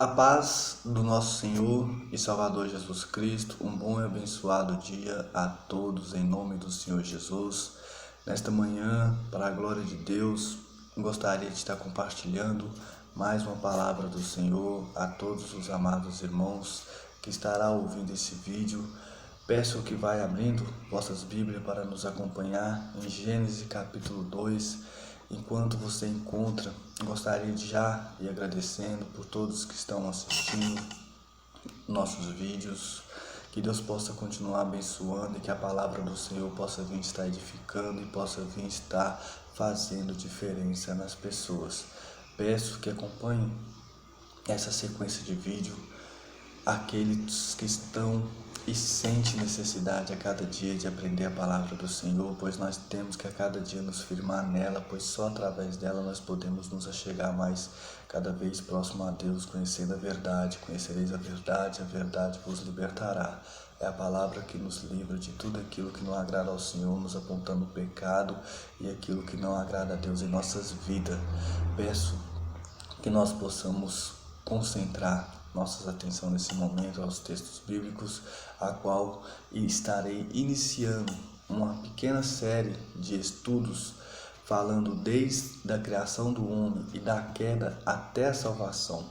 A paz do nosso Senhor e Salvador Jesus Cristo, um bom e abençoado dia a todos em nome do Senhor Jesus. Nesta manhã, para a glória de Deus, gostaria de estar compartilhando mais uma palavra do Senhor a todos os amados irmãos que estará ouvindo esse vídeo. Peço que vai abrindo vossas Bíblias para nos acompanhar em Gênesis capítulo 2. Enquanto você encontra, gostaria de já ir agradecendo por todos que estão assistindo nossos vídeos. Que Deus possa continuar abençoando e que a palavra do Senhor possa vir estar edificando e possa vir estar fazendo diferença nas pessoas. Peço que acompanhem essa sequência de vídeo aqueles que estão e sentem necessidade a cada dia de aprender a palavra do Senhor, pois nós temos que a cada dia nos firmar nela, pois só através dela nós podemos nos achegar mais cada vez próximo a Deus, conhecendo a verdade. Conhecereis a verdade vos libertará. É a palavra que nos livra de tudo aquilo que não agrada ao Senhor, nos apontando o pecado e aquilo que não agrada a Deus em nossas vidas. Peço que nós possamos concentrar nossa atenção nesse momento aos textos bíblicos, a qual estarei iniciando uma pequena série de estudos falando desde a criação do homem e da queda até a salvação.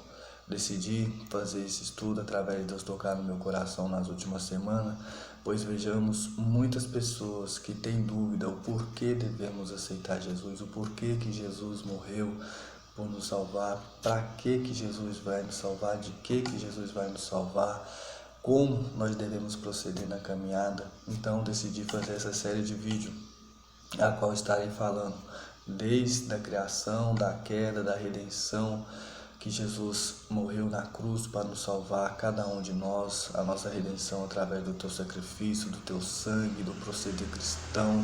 Decidi fazer esse estudo através de Deus tocar no meu coração nas últimas semanas, pois vejamos muitas pessoas que têm dúvida o porquê devemos aceitar Jesus, o porquê que Jesus morreu por nos salvar, para que Jesus vai nos salvar, de que Jesus vai nos salvar, como nós devemos proceder na caminhada. Então decidi fazer essa série de vídeos, a qual estarei falando desde a criação, da queda, da redenção, que Jesus morreu na cruz para nos salvar, cada um de nós, a nossa redenção através do teu sacrifício, do teu sangue, do proceder cristão,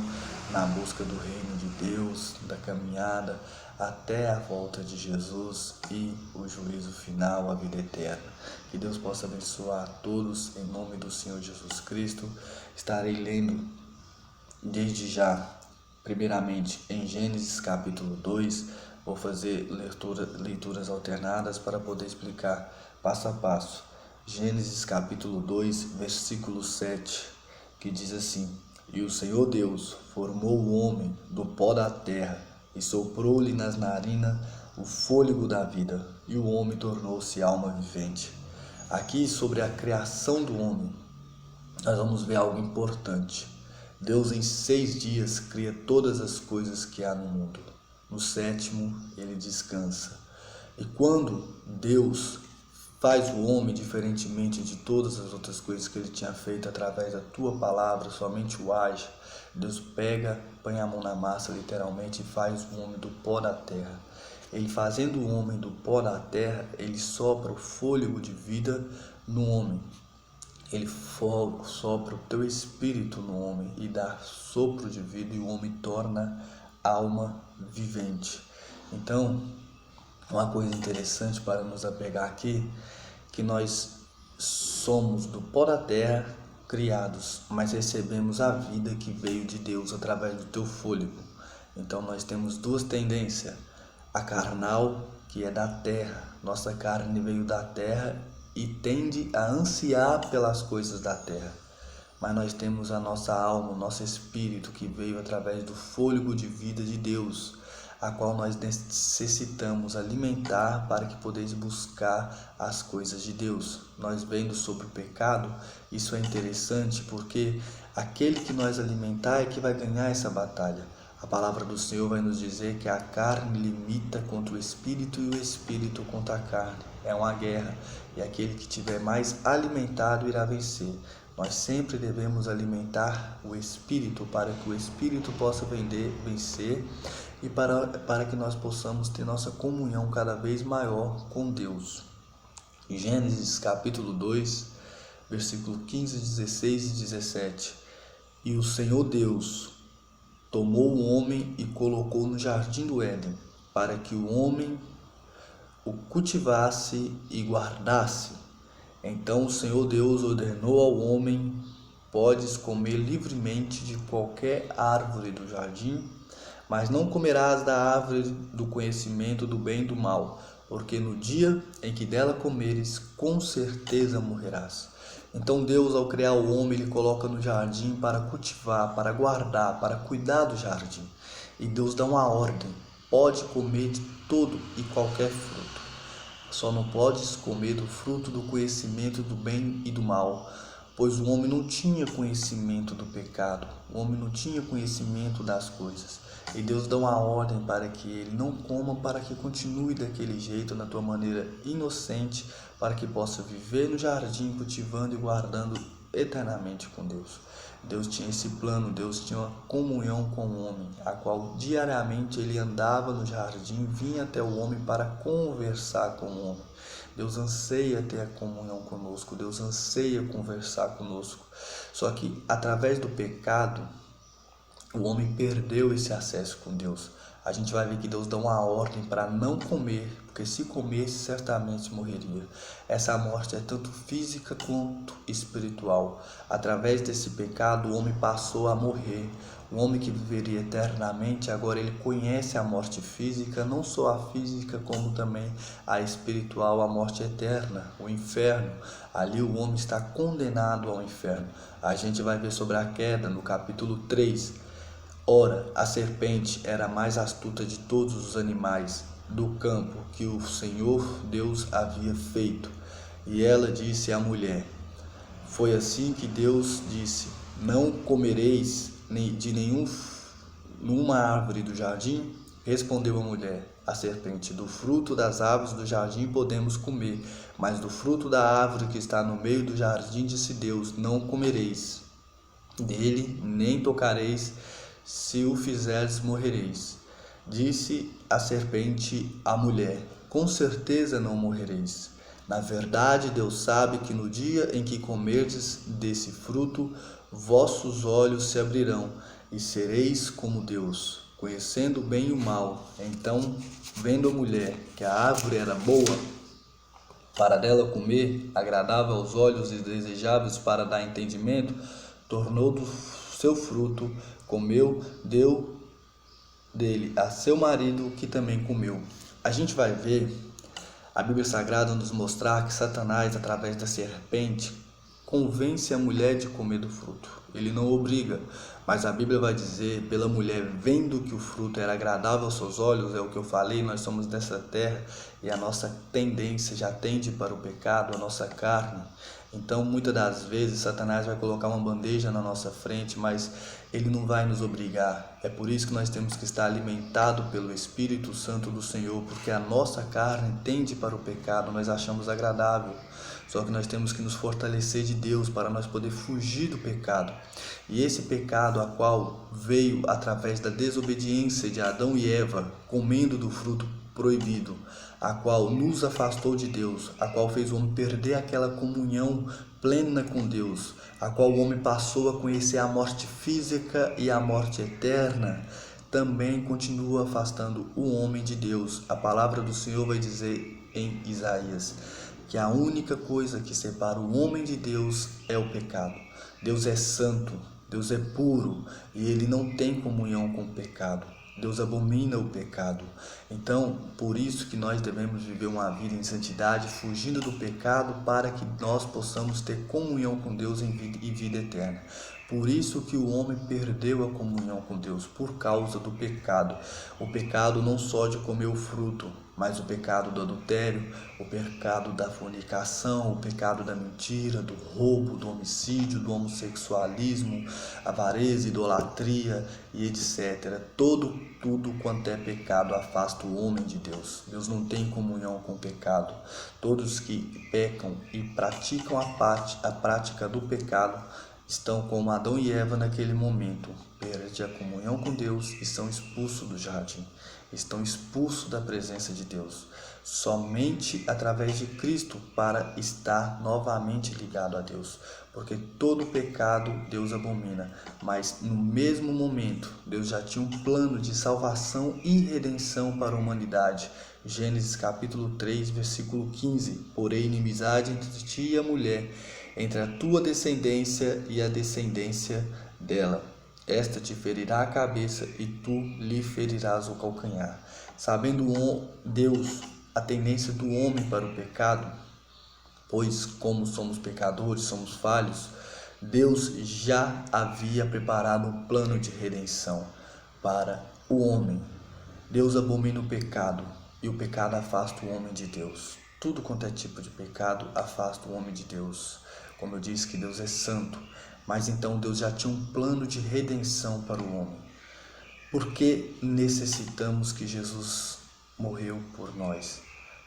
na busca do reino de Deus, da caminhada até a volta de Jesus e o juízo final, a vida eterna. Que Deus possa abençoar a todos em nome do Senhor Jesus Cristo. Estarei lendo desde já, primeiramente em Gênesis capítulo 2, vou fazer leituras alternadas para poder explicar passo a passo. Gênesis capítulo 2, versículo 7, que diz assim: E o Senhor Deus formou o homem do pó da terra e soprou-lhe nas narinas o fôlego da vida, e o homem tornou-se alma vivente. Aqui, sobre a criação do homem, nós vamos ver algo importante. Deus em 6 dias cria todas as coisas que há no mundo. No 7º, ele descansa. E quando Deus faz o homem, diferentemente de todas as outras coisas que ele tinha feito através da tua palavra, somente o age, Deus pega, põe a mão na massa literalmente e faz o homem do pó da terra. Ele fazendo o homem do pó da terra, ele sopra o fôlego de vida no homem. Ele sopra o teu espírito no homem e dá sopro de vida, e o homem torna alma vivente. Então, uma coisa interessante para nos apegar aqui, que nós somos do pó da terra criados, mas recebemos a vida que veio de Deus através do teu fôlego. Então nós temos 2 tendências: a carnal, que é da terra, nossa carne veio da terra e tende a ansiar pelas coisas da terra. Mas nós temos a nossa alma, o nosso espírito, que veio através do fôlego de vida de Deus, a qual nós necessitamos alimentar para que podeis buscar as coisas de Deus. Nós vendo sobre o pecado, isso é interessante, porque aquele que nós alimentar é que vai ganhar essa batalha. A palavra do Senhor vai nos dizer que a carne limita contra o espírito e o espírito contra a carne. É uma guerra, e aquele que tiver mais alimentado irá vencer. Nós sempre devemos alimentar o espírito para que o espírito possa vencer e para que nós possamos ter nossa comunhão cada vez maior com Deus. Em Gênesis capítulo 2, versículo 15, 16 e 17. E o Senhor Deus tomou o homem e colocou no jardim do Éden, para que o homem o cultivasse e guardasse. Então o Senhor Deus ordenou ao homem: podes comer livremente de qualquer árvore do jardim, mas não comerás da árvore do conhecimento do bem e do mal, porque no dia em que dela comeres, com certeza morrerás. Então Deus, ao criar o homem, ele coloca no jardim para cultivar, para guardar, para cuidar do jardim. E Deus dá uma ordem: pode comer de todo e qualquer fruto. Só não podes comer do fruto do conhecimento do bem e do mal, pois o homem não tinha conhecimento do pecado, o homem não tinha conhecimento das coisas. E Deus dá uma ordem para que ele não coma, para que continue daquele jeito, na tua maneira inocente, para que possa viver no jardim, cultivando e guardando eternamente com Deus. Deus tinha esse plano, Deus tinha uma comunhão com o homem, a qual diariamente ele andava no jardim, vinha até o homem para conversar com o homem. Deus anseia ter a comunhão conosco, Deus anseia conversar conosco. Só que através do pecado, o homem perdeu esse acesso com Deus. A gente vai ver que Deus dá uma ordem para não comer, porque se comesse certamente morreria. Essa morte é tanto física quanto espiritual. Através desse pecado, o homem passou a morrer. O homem que viveria eternamente, agora ele conhece a morte física, não só a física, como também a espiritual, a morte eterna, o inferno. Ali o homem está condenado ao inferno. A gente vai ver sobre a queda no capítulo 3. Ora, a serpente era a mais astuta de todos os animais do campo que o Senhor Deus havia feito. E ela disse à mulher: foi assim que Deus disse: não comereis de nenhuma árvore do jardim? Respondeu a mulher, a serpente: do fruto das árvores do jardim podemos comer, mas do fruto da árvore que está no meio do jardim, disse Deus: não comereis dele, nem tocareis, se o fizerdes, morrereis. Disse a serpente à mulher: com certeza não morrereis. Na verdade, Deus sabe que no dia em que comerdes desse fruto, vossos olhos se abrirão, e sereis como Deus, conhecendo o bem e o mal. Então, vendo a mulher que a árvore era boa para dela comer, agradável aos olhos e desejáveis para dar entendimento, tornou do seu fruto, comeu, deu dele a seu marido, que também comeu. A gente vai ver a Bíblia Sagrada nos mostrar que Satanás, através da serpente, convence a mulher de comer do fruto. Ele não obriga, mas a Bíblia vai dizer, pela mulher vendo que o fruto era agradável aos seus olhos, é o que eu falei, nós somos dessa terra e a nossa tendência já tende para o pecado, a nossa carne. Então, muitas das vezes, Satanás vai colocar uma bandeja na nossa frente, mas ele não vai nos obrigar. É por isso que nós temos que estar alimentados pelo Espírito Santo do Senhor, porque a nossa carne tende para o pecado, nós achamos agradável. Só que nós temos que nos fortalecer de Deus para nós poder fugir do pecado. E esse pecado, a qual veio através da desobediência de Adão e Eva, comendo do fruto proibido, a qual nos afastou de Deus, a qual fez o homem perder aquela comunhão plena com Deus, a qual o homem passou a conhecer a morte física e a morte eterna, também continua afastando o homem de Deus. A palavra do Senhor vai dizer em Isaías que a única coisa que separa o homem de Deus é o pecado. Deus é santo, Deus é puro e ele não tem comunhão com o pecado. Deus abomina o pecado. Então, por isso que nós devemos viver uma vida em santidade, fugindo do pecado, para que nós possamos ter comunhão com Deus e vida eterna. Por isso que o homem perdeu a comunhão com Deus, por causa do pecado. O pecado não só de comer o fruto, mas o pecado do adultério, o pecado da fornicação, o pecado da mentira, do roubo, do homicídio, do homossexualismo, avareza, idolatria e etc. Tudo quanto é pecado afasta o homem de Deus. Deus não tem comunhão com o pecado. Todos que pecam e praticam a prática do pecado estão como Adão e Eva naquele momento, perdem a comunhão com Deus e são expulsos do jardim, estão expulsos da presença de Deus. Somente através de Cristo para estar novamente ligado a Deus, porque todo pecado Deus abomina, mas no mesmo momento Deus já tinha um plano de salvação e redenção para a humanidade. Gênesis capítulo 3, versículo 15: porém inimizade entre ti e a mulher, entre a tua descendência e a descendência dela. Esta te ferirá a cabeça e tu lhe ferirás o calcanhar. Sabendo Deus a tendência do homem para o pecado, pois como somos pecadores, somos falhos, Deus já havia preparado um plano de redenção para o homem. Deus abomina o pecado e o pecado afasta o homem de Deus. Tudo quanto é tipo de pecado afasta o homem de Deus. Como eu disse que Deus é santo, mas então Deus já tinha um plano de redenção para o homem. Por que necessitamos que Jesus morreu por nós?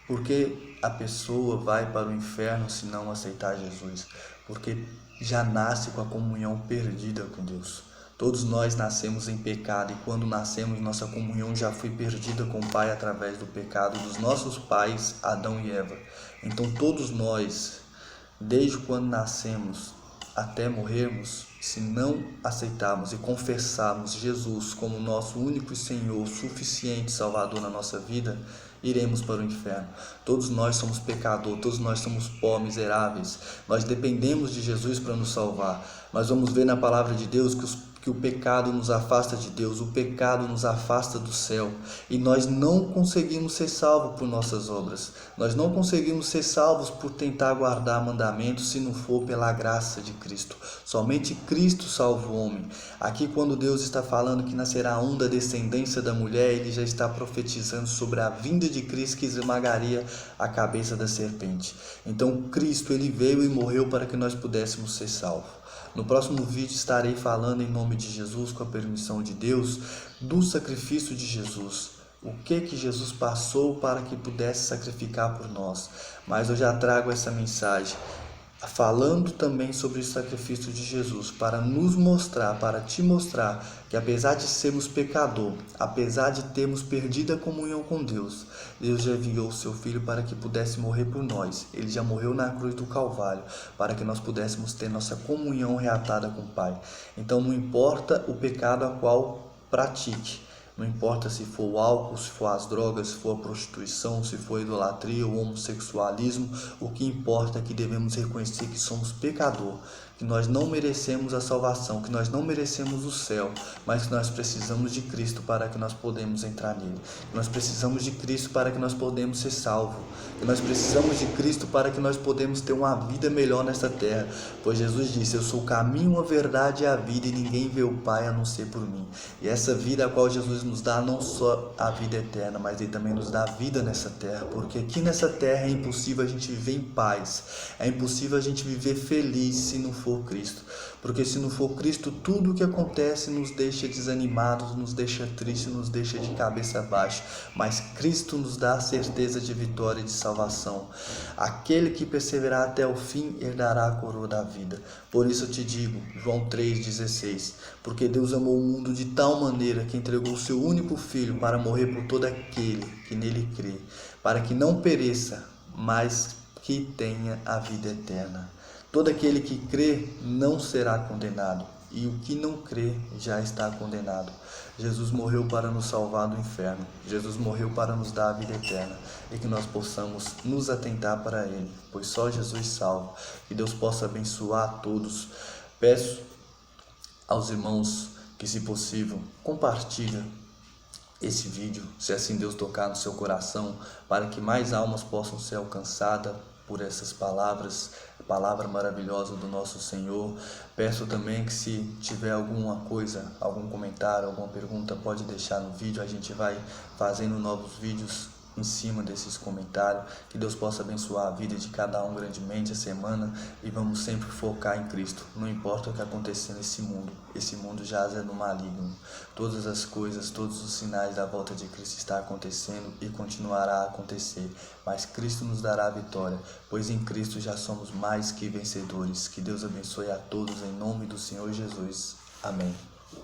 Por que a pessoa vai para o inferno se não aceitar Jesus? Porque já nasce com a comunhão perdida com Deus. Todos nós nascemos em pecado e quando nascemos nossa comunhão já foi perdida com o Pai através do pecado dos nossos pais Adão e Eva. Então todos nós, desde quando nascemos até morrermos, se não aceitarmos e confessarmos Jesus como nosso único Senhor, suficiente Salvador na nossa vida, iremos para o inferno. Todos nós somos pecadores, todos nós somos pó, miseráveis. Nós dependemos de Jesus para nos salvar. Nós vamos ver na palavra de Deus que o pecado nos afasta de Deus, o pecado nos afasta do céu e nós não conseguimos ser salvos por nossas obras, nós não conseguimos ser salvos por tentar guardar mandamentos se não for pela graça de Cristo. Somente Cristo salva o homem. Aqui quando Deus está falando que nascerá um da descendência da mulher, Ele já está profetizando sobre a vinda de Cristo que esmagaria a cabeça da serpente. Então Cristo, Ele veio e morreu para que nós pudéssemos ser salvos. No próximo vídeo estarei falando em nome de Jesus, com a permissão de Deus, do sacrifício de Jesus. O que Jesus passou para que pudesse sacrificar por nós. Mas eu já trago essa mensagem falando também sobre o sacrifício de Jesus, para nos mostrar, para te mostrar que apesar de sermos pecador, apesar de termos perdido a comunhão com Deus, Deus já enviou o seu Filho para que pudesse morrer por nós. Ele já morreu na cruz do Calvário, para que nós pudéssemos ter nossa comunhão reatada com o Pai. Então não importa o pecado a qual pratique, não importa se for o álcool, se for as drogas, se for a prostituição, se for a idolatria ou homossexualismo, o que importa é que devemos reconhecer que somos pecador, que nós não merecemos a salvação, que nós não merecemos o céu, mas que nós precisamos de Cristo para que nós podemos entrar nele. Que nós precisamos de Cristo para que nós podemos ser salvos. Que nós precisamos de Cristo para que nós podemos ter uma vida melhor nesta terra. Pois Jesus disse, eu sou o caminho, a verdade e a vida, e ninguém vê o Pai a não ser por mim. E essa vida a qual Jesus nos dá, não só a vida eterna, mas Ele também nos dá a vida nessa terra. Porque aqui nessa terra é impossível a gente viver em paz. É impossível a gente viver feliz se não for Cristo, porque se não for Cristo, tudo o que acontece nos deixa desanimados, nos deixa tristes, nos deixa de cabeça baixa, mas Cristo nos dá a certeza de vitória e de salvação. Aquele que perseverar até o fim herdará a coroa da vida. Por isso eu te digo, João 3,16, porque Deus amou o mundo de tal maneira que entregou o seu único Filho para morrer por todo aquele que nele crê, para que não pereça, mas que tenha a vida eterna. Todo aquele que crê não será condenado, e o que não crê já está condenado. Jesus morreu para nos salvar do inferno. Jesus morreu para nos dar a vida eterna, e que nós possamos nos atentar para Ele, pois só Jesus salva. Que Deus possa abençoar a todos. Peço aos irmãos que, se possível, compartilhem esse vídeo, se assim Deus tocar no seu coração, para que mais almas possam ser alcançadas por essas palavras, palavra maravilhosa do nosso Senhor. Peço também que, se tiver alguma coisa, algum comentário, alguma pergunta, pode deixar no vídeo, a gente vai fazendo novos vídeos em cima desses comentários. Que Deus possa abençoar a vida de cada um grandemente a semana, e vamos sempre focar em Cristo. Não importa o que acontecer nesse mundo, esse mundo jaz no maligno. Todas as coisas, todos os sinais da volta de Cristo está acontecendo e continuará a acontecer, mas Cristo nos dará a vitória, pois em Cristo já somos mais que vencedores. Que Deus abençoe a todos em nome do Senhor Jesus. Amém.